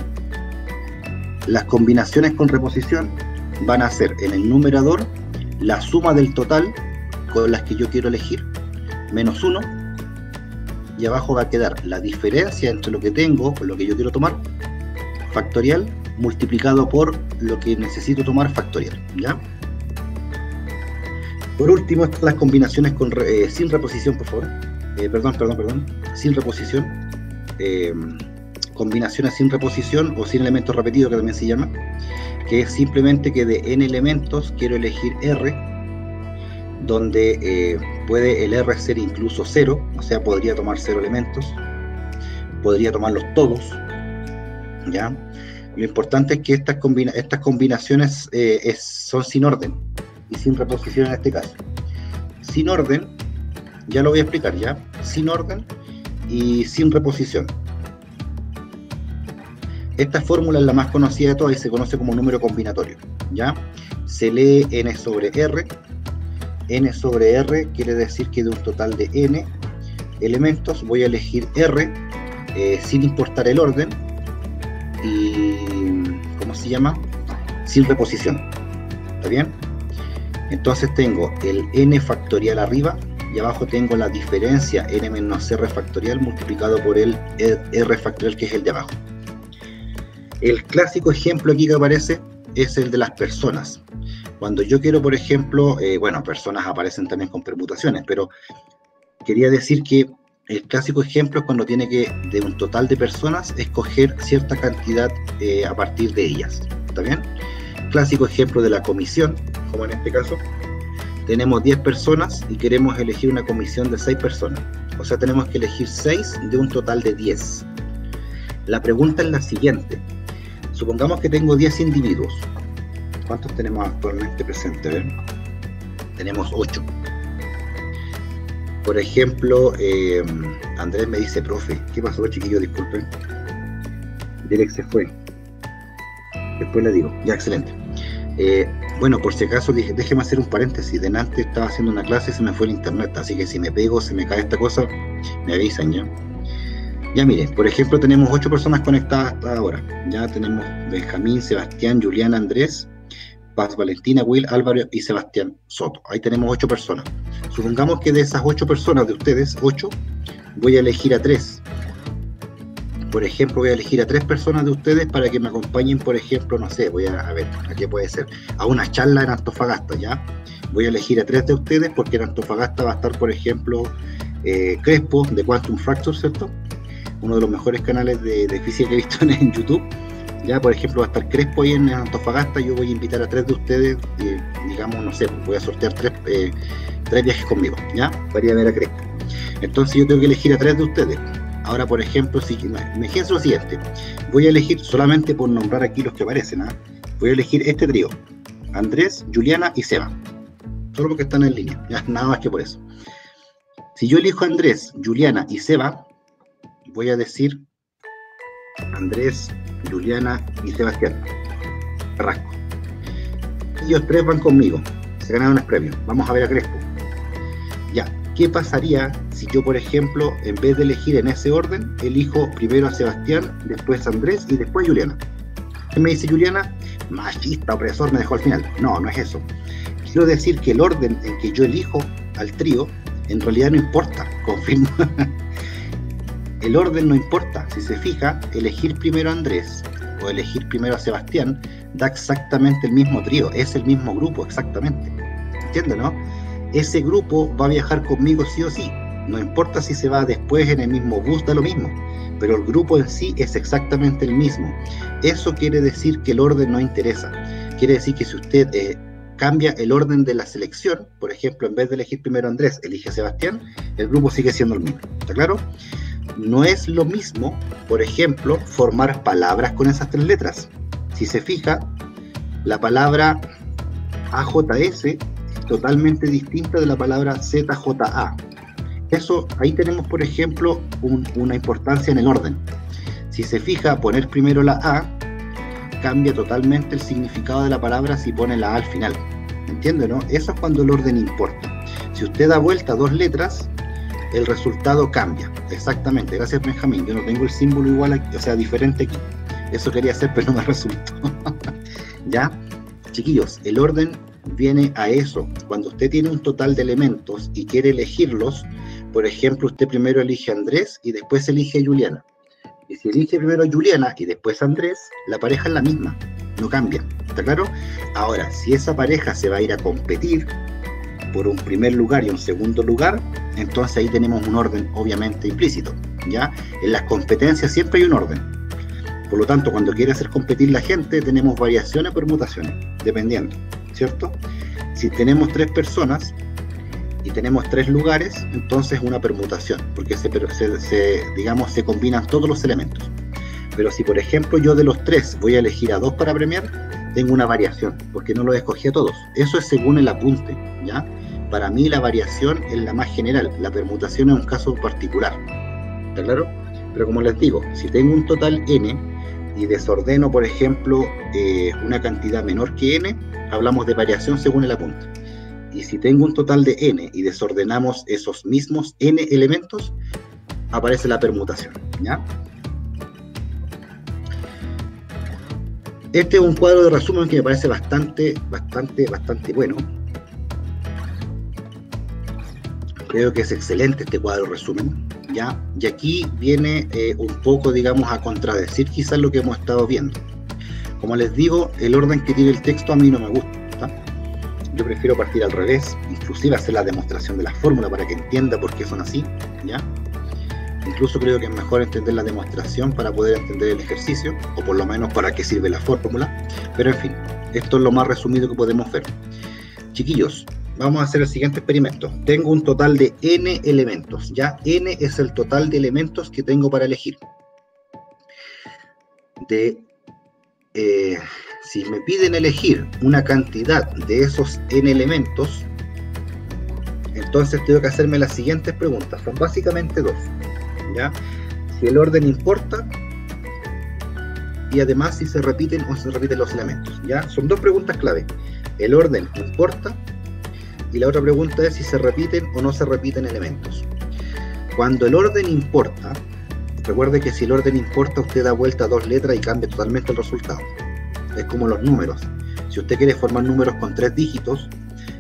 las combinaciones con reposición van a ser en el numerador la suma del total con las que yo quiero elegir, menos 1, y abajo va a quedar la diferencia entre lo que tengo con lo que yo quiero tomar, factorial, multiplicado por lo que necesito tomar, factorial, ¿ya? Por último, están las combinaciones con, sin reposición, por favor. Sin reposición. Combinaciones sin reposición o sin elementos repetidos, que también se llama, que es simplemente que de n elementos quiero elegir R, donde puede el R ser incluso 0, o sea, podría tomar 0 elementos, podría tomarlos todos, ¿ya? Lo importante es que estas combinaciones son sin orden y sin reposición en este caso. Sin orden, ya lo voy a explicar, ¿ya? Sin orden y sin reposición. Esta fórmula es la más conocida de todas y se conoce como número combinatorio, ¿ya? Se lee n sobre r. N sobre r quiere decir que de un total de n elementos voy a elegir r sin importar el orden y, ¿cómo se llama? Sin reposición, ¿está bien? Entonces tengo el n factorial arriba y abajo tengo la diferencia n menos r factorial multiplicado por el r factorial, que es el de abajo. El clásico ejemplo aquí que aparece es el de las personas. Cuando yo quiero, por ejemplo, bueno, personas aparecen también con permutaciones, pero quería decir que el clásico ejemplo es cuando tiene que, de un total de personas, escoger cierta cantidad a partir de ellas, ¿está bien? Clásico ejemplo de la comisión, como en este caso, tenemos 10 personas y queremos elegir una comisión de 6 personas, o sea, tenemos que elegir 6 de un total de 10. La pregunta es la siguiente: supongamos que tengo 10 individuos. ¿Cuántos tenemos actualmente presentes? A ver. Tenemos 8. Por ejemplo, Andrés me dice, profe, ¿qué pasó, chiquillo? Disculpen. Derek se fue. Después le digo. Ya, excelente. Bueno, por si acaso, déjeme hacer un paréntesis. Delante estaba haciendo una clase y se me fue el internet. Así que si me pego, se me cae esta cosa, me avisan, ¿ya? Ya miren, por ejemplo, tenemos 8 personas conectadas hasta ahora. Ya tenemos Benjamín, Sebastián, Julián, Andrés, Paz, Valentina, Will, Álvaro y Sebastián Soto. Ahí tenemos 8 personas. Supongamos que de esas 8 personas de ustedes, 8, voy a elegir a 3. Por ejemplo, voy a elegir a 3 personas de ustedes para que me acompañen, por ejemplo, no sé, voy a ver, ¿a qué puede ser? A una charla en Antofagasta, ¿ya? Voy a elegir a 3 de ustedes porque en Antofagasta va a estar, por ejemplo, Crespo, de Quantum Fracture, ¿cierto? Uno de los mejores canales de física que he visto en YouTube. Ya, por ejemplo, va a estar Crespo ahí en Antofagasta. Yo voy a invitar a 3 de ustedes, digamos, no sé, voy a sortear 3 viajes conmigo, ¿ya? Para ir a ver a Crespo. Entonces yo tengo que elegir a 3 de ustedes. Ahora, por ejemplo, si imagínense lo siguiente, voy a elegir, solamente por nombrar aquí los que aparecen, ¿eh? Voy a elegir este trío: Andrés, Juliana y Seba. Solo porque están en línea, ya, nada más que por eso. Si yo elijo a Andrés, Juliana y Seba, voy a decir Andrés, Juliana y Sebastián Carrasco. Ellos 3 van conmigo, se ganaron el premio. Vamos a ver a Crespo. Ya, ¿qué pasaría si yo, por ejemplo, en vez de elegir en ese orden, elijo primero a Sebastián, después a Andrés y después a Juliana? ¿Qué me dice Juliana? Machista, opresor, me dejó al final. No, no es eso. Quiero decir que el orden en que yo elijo al trío, en realidad no importa, confirmo. El orden no importa. Si se fija, elegir primero a Andrés o elegir primero a Sebastián da exactamente el mismo trío, es el mismo grupo, exactamente. ¿Entiendes, no? Ese grupo va a viajar conmigo sí o sí. No importa si se va después en el mismo bus, da lo mismo. Pero el grupo en sí es exactamente el mismo. Eso quiere decir que el orden no interesa. Quiere decir que si usted cambia el orden de la selección, por ejemplo, en vez de elegir primero a Andrés, elige a Sebastián, el grupo sigue siendo el mismo. ¿Está claro? No es lo mismo, por ejemplo, formar palabras con esas 3 letras. Si se fija, la palabra AJS es totalmente distinta de la palabra ZJA. eso, ahí tenemos, por ejemplo, una importancia en el orden. Si se fija, poner primero la A cambia totalmente el significado de la palabra si pone la A al final. ¿Entiende, no? Eso es cuando el orden importa. Si usted da vuelta 2 letras, el resultado cambia. Exactamente. Gracias, Benjamín. Yo no tengo el símbolo igual aquí, o sea, diferente aquí. Eso quería hacer, pero no me resultó. ¿Ya? Chiquillos, el orden viene a eso. Cuando usted tiene un total de elementos y quiere elegirlos, por ejemplo, usted primero elige a Andrés y después elige a Juliana. Y si elige primero a Juliana y después a Andrés, la pareja es la misma, no cambia. ¿Está claro? Ahora, si esa pareja se va a ir a competir por un primer lugar y un segundo lugar, entonces ahí tenemos un orden obviamente implícito, ¿ya? En las competencias siempre hay un orden. Por lo tanto, cuando quiere hacer competir la gente, tenemos variaciones o permutaciones, dependiendo, ¿cierto? Si tenemos 3 personas y tenemos 3 lugares, entonces una permutación, porque digamos, se combinan todos los elementos. Pero si, por ejemplo, yo de los 3 voy a elegir a 2 para premiar, tengo una variación, porque no los escogí a todos. Eso es según el apunte, ¿ya? Para mí la variación es la más general, la permutación es un caso particular, ¿está claro? Pero como les digo, si tengo un total n y desordeno, por ejemplo, una cantidad menor que n, hablamos de variación según el apunte. Y si tengo un total de n y desordenamos esos mismos n elementos, aparece la permutación, ¿ya? Este es un cuadro de resumen que me parece bastante bueno. Creo que es excelente este cuadro de resumen, ¿ya? Y aquí viene un poco, digamos, a contradecir quizás lo que hemos estado viendo. Como les digo, el orden que tiene el texto a mí no me gusta. Yo prefiero partir al revés, inclusive hacer la demostración de la fórmula para que entienda por qué son así, ¿ya? Incluso creo que es mejor entender la demostración para poder entender el ejercicio, o por lo menos para qué sirve la fórmula. Pero en fin, esto es lo más resumido que podemos ver. Chiquillos, vamos a hacer el siguiente experimento. Tengo un total de n elementos, ¿ya? N es el total de elementos que tengo para elegir. Si me piden elegir una cantidad de esos n elementos, entonces tengo que hacerme las siguientes preguntas. Son básicamente 2, ¿ya? Si el orden importa y además si se repiten o se repiten los elementos, ¿ya? Son 2 preguntas clave. El orden importa y la otra pregunta es si se repiten o no se repiten elementos. Cuando el orden importa, recuerde que si el orden importa, usted da vuelta a 2 letras y cambia totalmente el resultado. Es como los números. Si usted quiere formar números con 3 dígitos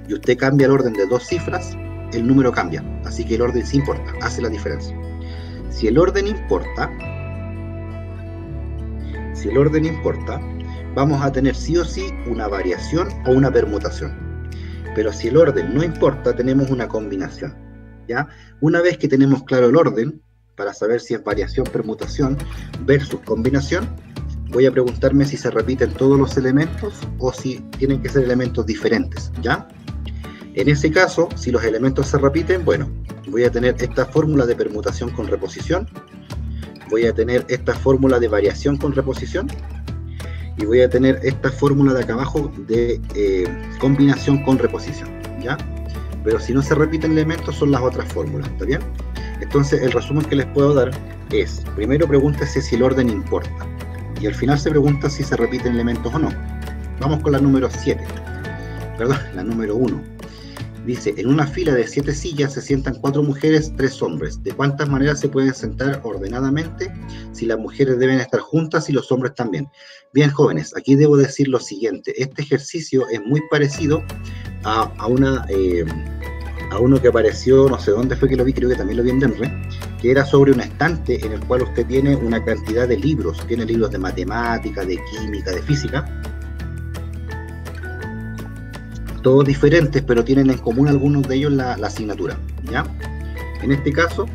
y usted cambia el orden de 2 cifras, el número cambia. Así que el orden sí importa, hace la diferencia. Si el orden importa, vamos a tener sí o sí una variación o una permutación. Pero si el orden no importa, tenemos una combinación, ¿ya? Una vez que tenemos claro el orden, para saber si es variación, permutación versus combinación, voy a preguntarme si se repiten todos los elementos o si tienen que ser elementos diferentes, ¿ya? En ese caso, si los elementos se repiten, bueno, voy a tener esta fórmula de permutación con reposición, voy a tener esta fórmula de variación con reposición, y voy a tener esta fórmula de acá abajo de combinación con reposición, ¿ya? Pero si no se repiten elementos, son las otras fórmulas, ¿está bien? Entonces, el resumen que les puedo dar es, primero pregúntese si el orden importa, y al final se pregunta si se repiten elementos o no. Vamos con la número 7, perdón, la número 1. Dice, en una fila de 7 sillas se sientan 4 mujeres, 3 hombres. ¿De cuántas maneras se pueden sentar ordenadamente? Si las mujeres deben estar juntas y los hombres también. Bien, jóvenes, aquí debo decir lo siguiente. Este ejercicio es muy parecido a uno que apareció, no sé dónde fue que lo vi, creo que también lo vi en Denre, que era sobre un estante en el cual usted tiene una cantidad de libros. Tiene libros de matemática, de química, de física. Todos diferentes, pero tienen en común algunos de ellos la asignatura, ¿ya? En este caso,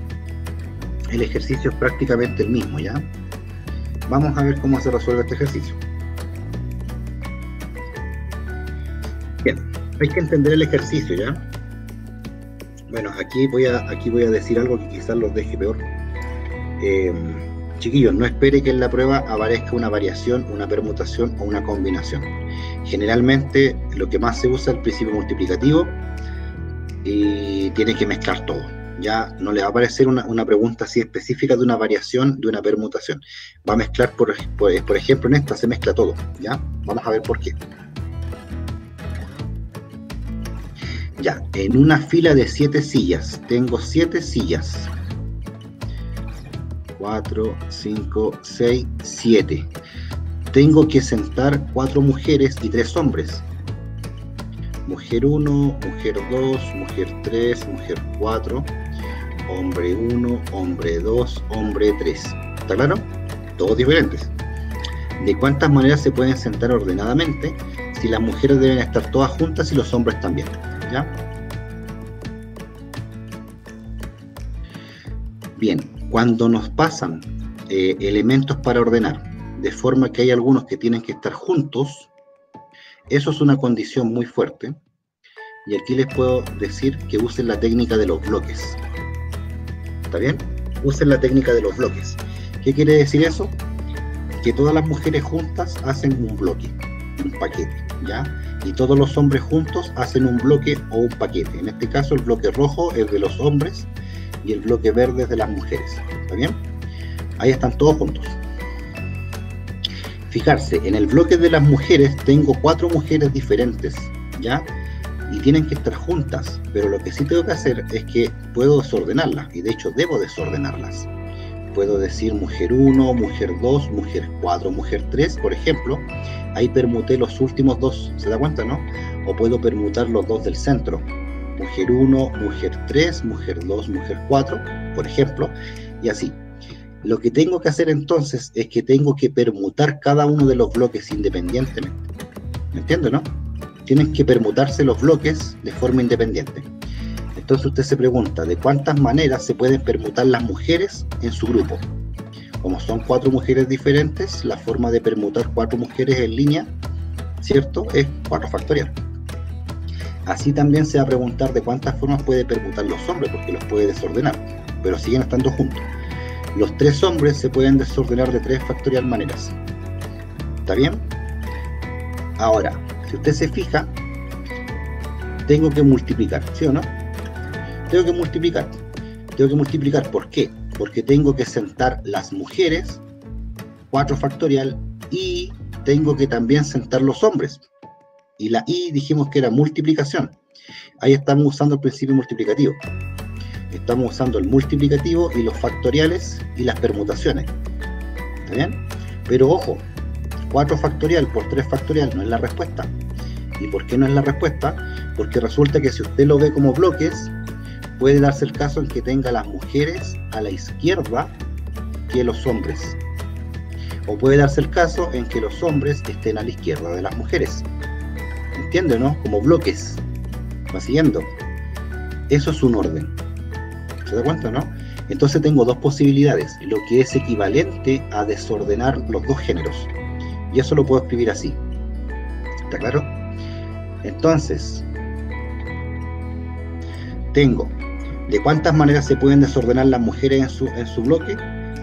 el ejercicio es prácticamente el mismo, ¿ya? Vamos a ver cómo se resuelve este ejercicio. Bien, hay que entender el ejercicio, ¿ya? Bueno, aquí voy a decir algo que quizás los deje peor. Chiquillos, no espere que en la prueba aparezca una variación, una permutación o una combinación. Generalmente lo que más se usa es el principio multiplicativo y tiene que mezclar todo, Ya no le va a aparecer una pregunta así específica de una variación, de una permutación. Va a mezclar, por ejemplo, en esta se mezcla todo, ¿ya? Vamos a ver por qué. Ya, en una fila de 7 sillas, tengo 7 sillas. 4, 5, 6, 7. Tengo que sentar 4 mujeres y 3 hombres. Mujer 1, mujer 2, mujer 3, mujer 4, hombre 1, hombre 2, hombre 3. ¿Está claro? Todos diferentes. ¿De cuántas maneras se pueden sentar ordenadamente? Si las mujeres deben estar todas juntas y los hombres también. ¿Ya? Bien, cuando nos pasan elementos para ordenar, de forma que hay algunos que tienen que estar juntos, eso es una condición muy fuerte. Y aquí les puedo decir que usen la técnica de los bloques. ¿Está bien? Usen la técnica de los bloques. ¿Qué quiere decir eso? Que todas las mujeres juntas hacen un bloque, un paquete, ¿ya? Y todos los hombres juntos hacen un bloque o un paquete. En este caso el bloque rojo es de los hombres y el bloque verde es de las mujeres. ¿Está bien? Ahí están todos juntos. Fijarse, en el bloque de las mujeres tengo 4 mujeres diferentes, ¿ya? Y tienen que estar juntas, pero lo que sí tengo que hacer es que puedo desordenarlas, y de hecho debo desordenarlas. Puedo decir mujer 1, mujer 2, mujer 4, mujer 3, por ejemplo. Ahí permuté los últimos 2, ¿se da cuenta, no? O puedo permutar los 2 del centro. Mujer 1, mujer 3, mujer 2, mujer 4, por ejemplo, y así. Lo que tengo que hacer entonces es que tengo que permutar cada uno de los bloques independientemente. ¿Me entiende, no? Tienen que permutarse los bloques de forma independiente. Entonces usted se pregunta, ¿de cuántas maneras se pueden permutar las mujeres en su grupo? Como son 4 mujeres diferentes, la forma de permutar 4 mujeres en línea, ¿cierto? Es 4 factorial. Así también se va a preguntar de cuántas formas puede permutar los hombres, porque los puede desordenar, pero siguen estando juntos. Los 3 hombres se pueden desordenar de 3 factorial maneras. ¿Está bien? Ahora, si usted se fija, tengo que multiplicar, ¿sí o no? Tengo que multiplicar. Tengo que multiplicar, ¿por qué? Porque tengo que sentar las mujeres, 4 factorial, y tengo que también sentar los hombres. Y la i dijimos que era multiplicación. Ahí estamos usando el principio multiplicativo. Estamos usando el multiplicativo y los factoriales y las permutaciones. ¿Está bien? Pero ojo, 4 factorial por 3 factorial no es la respuesta. ¿Y por qué no es la respuesta? Porque resulta que si usted lo ve como bloques, puede darse el caso en que tenga las mujeres a la izquierda que los hombres. O puede darse el caso en que los hombres estén a la izquierda de las mujeres. ¿Entiende, no? Como bloques. ¿Va siguiendo? Eso es un orden. ¿Se da cuenta, no? Entonces tengo 2 posibilidades, lo que es equivalente a desordenar los 2 géneros. Y eso lo puedo escribir así. ¿Está claro? Entonces, tengo de cuántas maneras se pueden desordenar las mujeres en su bloque,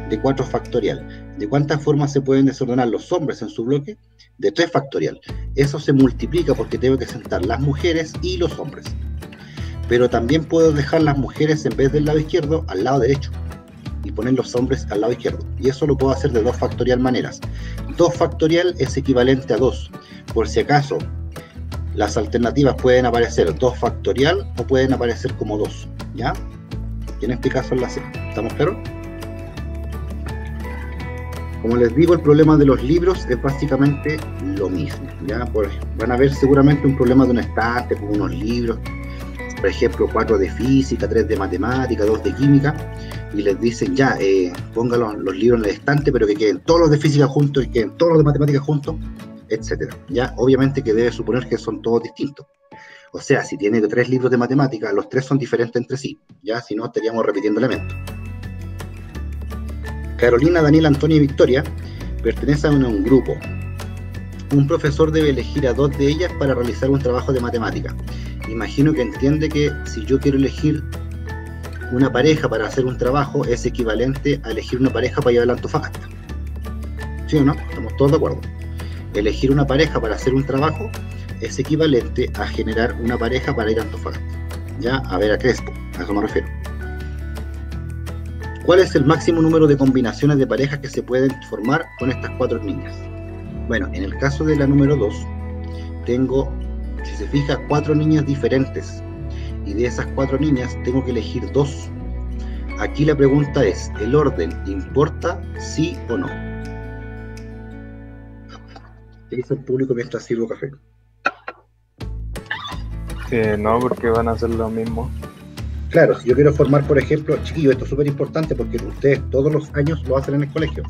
de 4 factorial. ¿De cuántas formas se pueden desordenar los hombres en su bloque? De 3 factorial. Eso se multiplica porque tengo que sentar las mujeres y los hombres. Pero también puedo dejar las mujeres en vez del lado izquierdo al lado derecho y poner los hombres al lado izquierdo. Y eso lo puedo hacer de 2 factorial maneras. 2 factorial es equivalente a 2. Por si acaso, las alternativas pueden aparecer 2 factorial o pueden aparecer como 2. ¿Ya? Y en este caso es la C. ¿Estamos claros? Como les digo, el problema de los libros es básicamente lo mismo. ¿Ya? Van a ver seguramente un problema de un estante con unos libros. Por ejemplo, 4 de física, 3 de matemática, 2 de química, y les dicen ya, pongan los libros en el estante, pero que queden todos los de física juntos y queden todos los de matemática juntos, etcétera. Ya, obviamente que debe suponer que son todos distintos. O sea, si tiene 3 libros de matemática, los 3 son diferentes entre sí, ya, si no estaríamos repitiendo elementos. Carolina, Daniela, Antonia y Victoria pertenecen a un grupo. Un profesor debe elegir a 2 de ellas para realizar un trabajo de matemática. Imagino que entiende que si yo quiero elegir una pareja para hacer un trabajo, es equivalente a elegir una pareja para llevar a Antofagasta. ¿Sí o no? Estamos todos de acuerdo. Elegir una pareja para hacer un trabajo es equivalente a generar una pareja para ir a Antofagasta. Ya, a ver a Crespo, a eso me refiero. ¿Cuál es el máximo número de combinaciones de parejas que se pueden formar con estas 4 niñas? Bueno, en el caso de la número 2, tengo, si se fija, 4 niñas diferentes. Y de esas 4 niñas tengo que elegir 2. Aquí la pregunta es, ¿el orden importa, sí o no? ¿Qué dice el público mientras sirvo café? No, porque van a hacer lo mismo. Claro, si yo quiero formar, por ejemplo, chiquillos, esto es súper importante porque ustedes todos los años lo hacen en el colegio.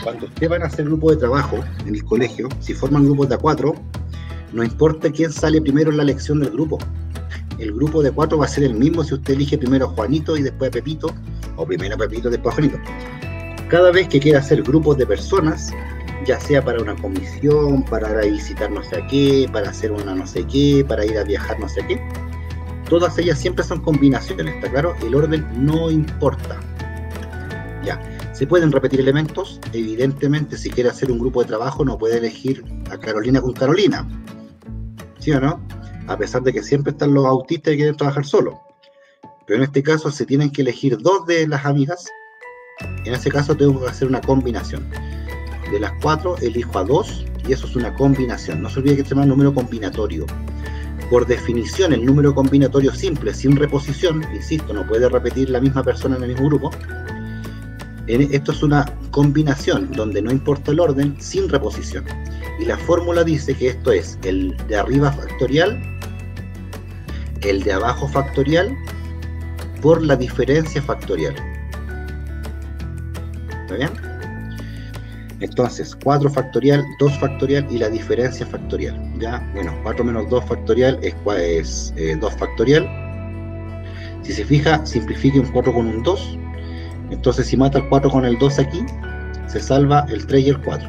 Cuando ustedes van a hacer grupo de trabajo en el colegio, si forman grupos de a 4, no importa quién sale primero en la elección del grupo. El grupo de 4 va a ser el mismo si usted elige primero a Juanito y después a Pepito, o primero a Pepito y después a Juanito. Cada vez que quiera hacer grupos de personas, ya sea para una comisión, para ir a visitar no sé a qué, para hacer una no sé qué, para ir a viajar no sé qué, todas ellas siempre son combinaciones, ¿está claro? El orden no importa. Ya, ¿se pueden repetir elementos? Evidentemente, si quiere hacer un grupo de trabajo, no puede elegir a Carolina con Carolina, ¿sí o no? A pesar de que siempre están los autistas que quieren trabajar solos. Pero en este caso se tienen que elegir 2 de las amigas. En ese caso tengo que hacer una combinación. De las 4 elijo a 2 y eso es una combinación. No se olvide que se llama número combinatorio. Por definición, el número combinatorio simple, sin reposición, insisto, no puede repetir la misma persona en el mismo grupo. Esto es una combinación donde no importa el orden, sin reposición. Y la fórmula dice que esto es el de arriba factorial, el de abajo factorial, por la diferencia factorial. ¿Está bien? Entonces, 4 factorial, 2 factorial y la diferencia factorial. ¿Ya? Bueno, 4 menos 2 factorial es 2 factorial. Si se fija, simplifique un 4 con un 2. Entonces, si mata el 4 con el 2 aquí, se salva el 3 y el 4.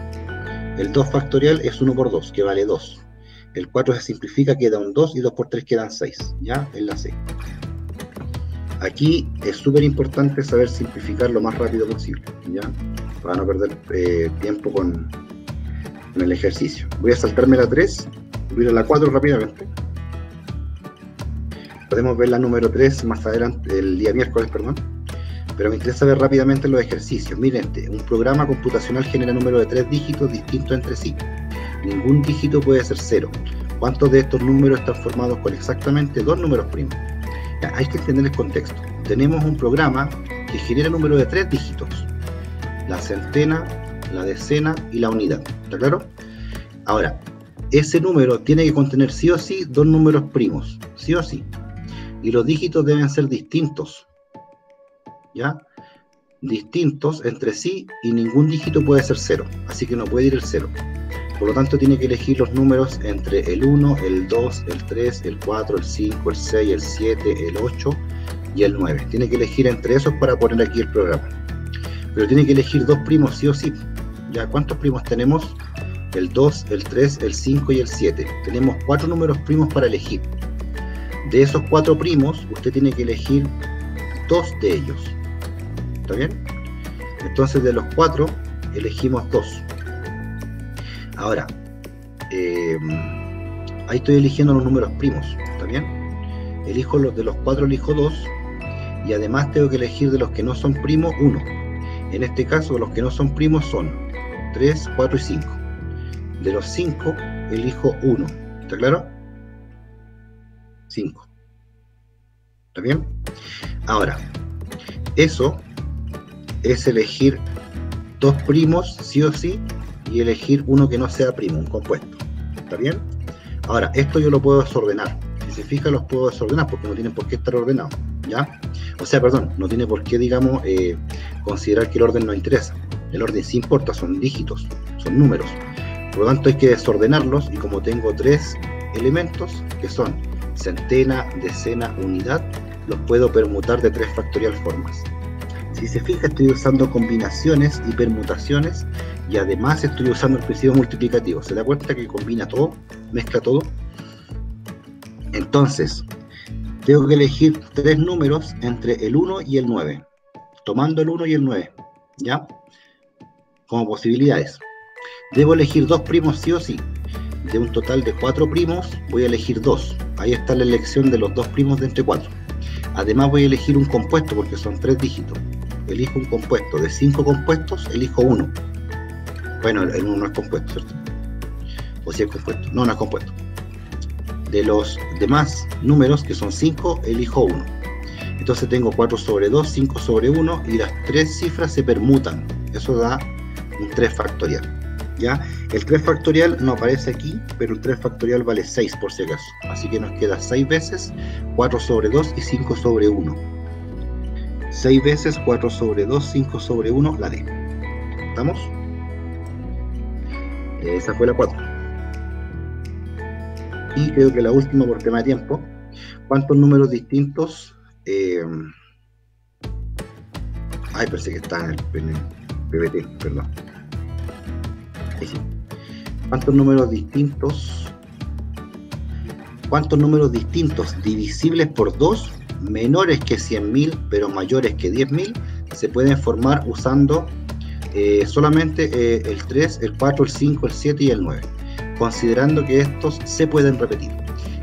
El 2 factorial es 1 por 2, que vale 2. El 4 se simplifica, queda un 2 y 2 por 3 quedan 6. ¿Ya? Es la C. Aquí es súper importante saber simplificar lo más rápido posible, ¿ya? Para no perder tiempo con el ejercicio. Voy a saltarme la 3, voy a ir a la 4 rápidamente. Podemos ver la número 3 más adelante, el día miércoles, perdón. Pero me interesa ver rápidamente los ejercicios. Miren, un programa computacional genera números de 3 dígitos distintos entre sí. Ningún dígito puede ser 0. ¿Cuántos de estos números están formados con exactamente 2 números primos? Ya, hay que entender el contexto. Tenemos un programa que genera números de 3 dígitos. La centena, la decena y la unidad. ¿Está claro? Ahora, ese número tiene que contener sí o sí 2 números primos. Sí o sí. Y los dígitos deben ser distintos. ¿Ya? Distintos entre sí y ningún dígito puede ser 0. Así que no puede ir el 0. Por lo tanto, tiene que elegir los números entre el 1, el 2, el 3, el 4, el 5, el 6, el 7, el 8 y el 9. Tiene que elegir entre esos para poner aquí el programa. Pero tiene que elegir 2 primos sí o sí. ¿Ya? ¿Cuántos primos tenemos? El 2, el 3, el 5 y el 7. Tenemos 4 números primos para elegir. De esos 4 primos, usted tiene que elegir 2 de ellos. ¿Está bien? Entonces, de los 4, elegimos 2. Ahora, ahí estoy eligiendo los números primos. ¿Está bien? Elijo los de los 4, elijo 2. Y además tengo que elegir de los que no son primos, 1. En este caso, los que no son primos son 3, 4 y 5. De los 5, elijo 1. ¿Está claro? 5. ¿Está bien? Ahora, eso es elegir 2 primos, sí o sí, y elegir uno que no sea primo, un compuesto. ¿Está bien? Ahora, esto yo lo puedo desordenar. Si se fija, los puedo desordenar porque no tienen por qué estar ordenados. ¿Ya? O sea, perdón, no tiene por qué, digamos, considerar que el orden no interesa. El orden sí importa, son dígitos, son números. Por lo tanto, hay que desordenarlos y como tengo 3 elementos, que son centena, decena, unidad, los puedo permutar de 3 factorial formas. Si se fija, estoy usando combinaciones y permutaciones y además estoy usando el principio multiplicativo. ¿Se da cuenta que combina todo? Mezcla todo. Entonces, tengo que elegir 3 números entre el 1 y el 9, tomando el 1 y el 9, ¿ya? Como posibilidades. Debo elegir 2 primos sí o sí. De un total de 4 primos, voy a elegir 2. Ahí está la elección de los 2 primos de entre 4. Además voy a elegir un compuesto porque son 3 dígitos. elijo un compuesto. De 5 compuestos, elijo uno. Bueno, el 1 no es compuesto, ¿cierto? O si es compuesto. No, no es compuesto. De los demás números, que son 5, elijo 1. Entonces tengo 4 sobre 2, 5 sobre 1, y las 3 cifras se permutan. Eso da un 3 factorial. ¿Ya? El 3 factorial no aparece aquí, pero el 3 factorial vale 6 por si acaso. Así que nos queda 6 veces 4 sobre 2 y 5 sobre 1. 6 veces 4 sobre 2, 5 sobre 1, la D. ¿Estamos? Esa fue la 4. Y creo que la última por tema de tiempo. ¿Cuántos números distintos? Ay, pensé que estaba en el PPT, perdón. Ahí sí. ¿Cuántos números distintos divisibles por 2, menores que 100.000 pero mayores que 10.000, se pueden formar usando solamente el 3, el 4, el 5, el 7 y el 9, considerando que estos se pueden repetir?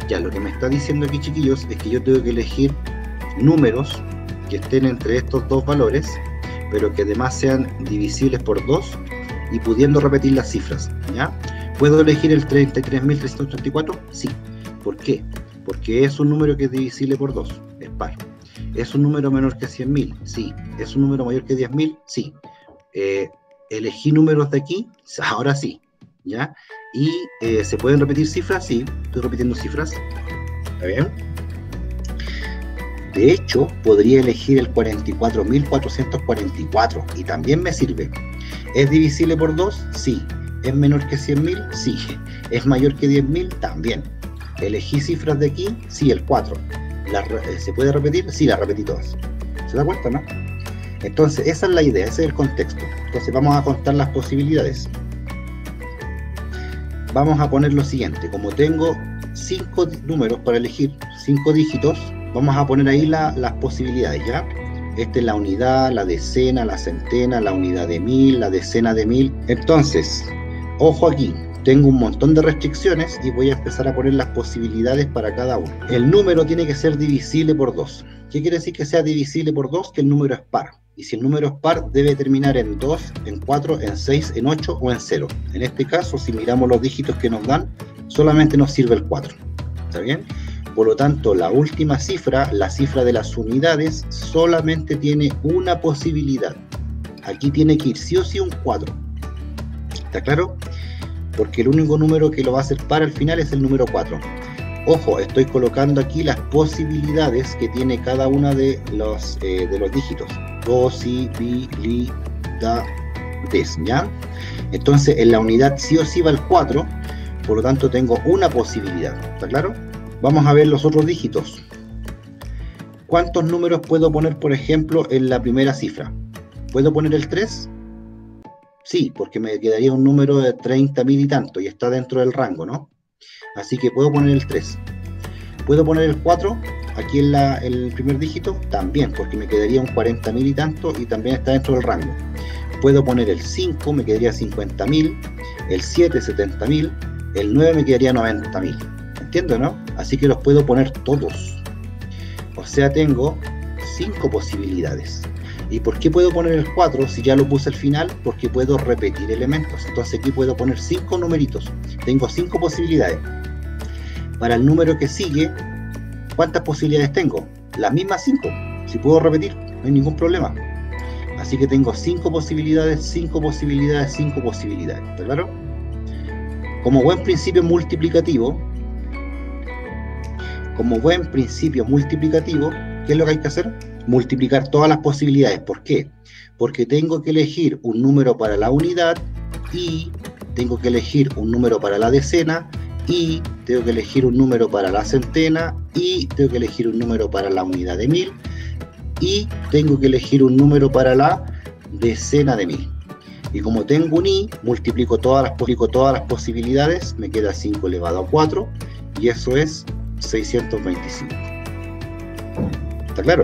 Ya, lo que me está diciendo aquí, chiquillos, es que yo tengo que elegir números que estén entre estos dos valores, pero que además sean divisibles por 2 y pudiendo repetir las cifras, ¿ya? ¿Puedo elegir el 33.334? Sí. ¿Por qué? Porque es un número que es divisible por 2, es par. ¿Es un número menor que 100.000? Sí. ¿Es un número mayor que 10.000? Sí. ¿Elegí números de aquí? Ahora sí, ¿ya? ¿Y se pueden repetir cifras? Sí, estoy repitiendo cifras. ¿Está bien? De hecho, podría elegir el 44.444 y también me sirve. ¿Es divisible por 2? Sí. ¿Es menor que 100.000? Sí. ¿Es mayor que 10.000? También. ¿Elegí cifras de aquí? Sí, el 4. ¿Se puede repetir? Sí, las repetí todas. ¿Se da cuenta, no? Entonces, esa es la idea, ese es el contexto. Entonces, vamos a contar las posibilidades. Vamos a poner lo siguiente. Como tengo 5 números para elegir, 5 dígitos, vamos a poner ahí las posibilidades, ¿ya? Esta es la unidad, la decena, la centena, la unidad de 1000, la decena de 1000. Entonces, ojo aquí, tengo un montón de restricciones y voy a empezar a poner las posibilidades para cada uno. El número tiene que ser divisible por 2. ¿Qué quiere decir que sea divisible por 2? Que el número es par. Y si el número es par, debe terminar en 2, en 4, en 6, en 8 o en 0. En este caso, si miramos los dígitos que nos dan, solamente nos sirve el 4. ¿Está bien? Por lo tanto, la última cifra, la cifra de las unidades, solamente tiene una posibilidad. Aquí tiene que ir sí o sí un 4. ¿Está claro? Porque el único número que lo va a hacer par al final es el número 4. Ojo, estoy colocando aquí las posibilidades que tiene cada una de los dígitos. Do, si, bi, li, da, des, ¿ya? Entonces, en la unidad sí o sí va el 4, por lo tanto tengo una posibilidad. ¿Está claro? Vamos a ver los otros dígitos. ¿Cuántos números puedo poner, por ejemplo, en la primera cifra? ¿Puedo poner el 3? Sí, porque me quedaría un número de 30.000 y tanto, y está dentro del rango, ¿no? Así que puedo poner el 3. ¿Puedo poner el 4 aquí en el primer dígito? También, porque me quedaría un 40.000 y tanto, y también está dentro del rango. Puedo poner el 5, me quedaría 50.000, el 7, 70.000, el 9 me quedaría 90.000. ¿Entiendo, no? Así que los puedo poner todos. O sea, tengo 5 posibilidades. ¿Y por qué puedo poner el 4 si ya lo puse al final? Porque puedo repetir elementos. Entonces aquí puedo poner 5 numeritos. Tengo 5 posibilidades. Para el número que sigue, ¿cuántas posibilidades tengo? Las mismas 5. Si puedo repetir, no hay ningún problema. Así que tengo 5 posibilidades, 5 posibilidades, 5 posibilidades. ¿Está claro? Como buen principio multiplicativo, ¿qué es lo que hay que hacer? Multiplicar todas las posibilidades. ¿Por qué? Porque tengo que elegir un número para la unidad, y tengo que elegir un número para la decena, y tengo que elegir un número para la centena, y tengo que elegir un número para la unidad de 1000, y tengo que elegir un número para la decena de 1000. Y como tengo un i, multiplico todas las posibilidades, me queda 5 elevado a 4, y eso es 625. ¿Está claro?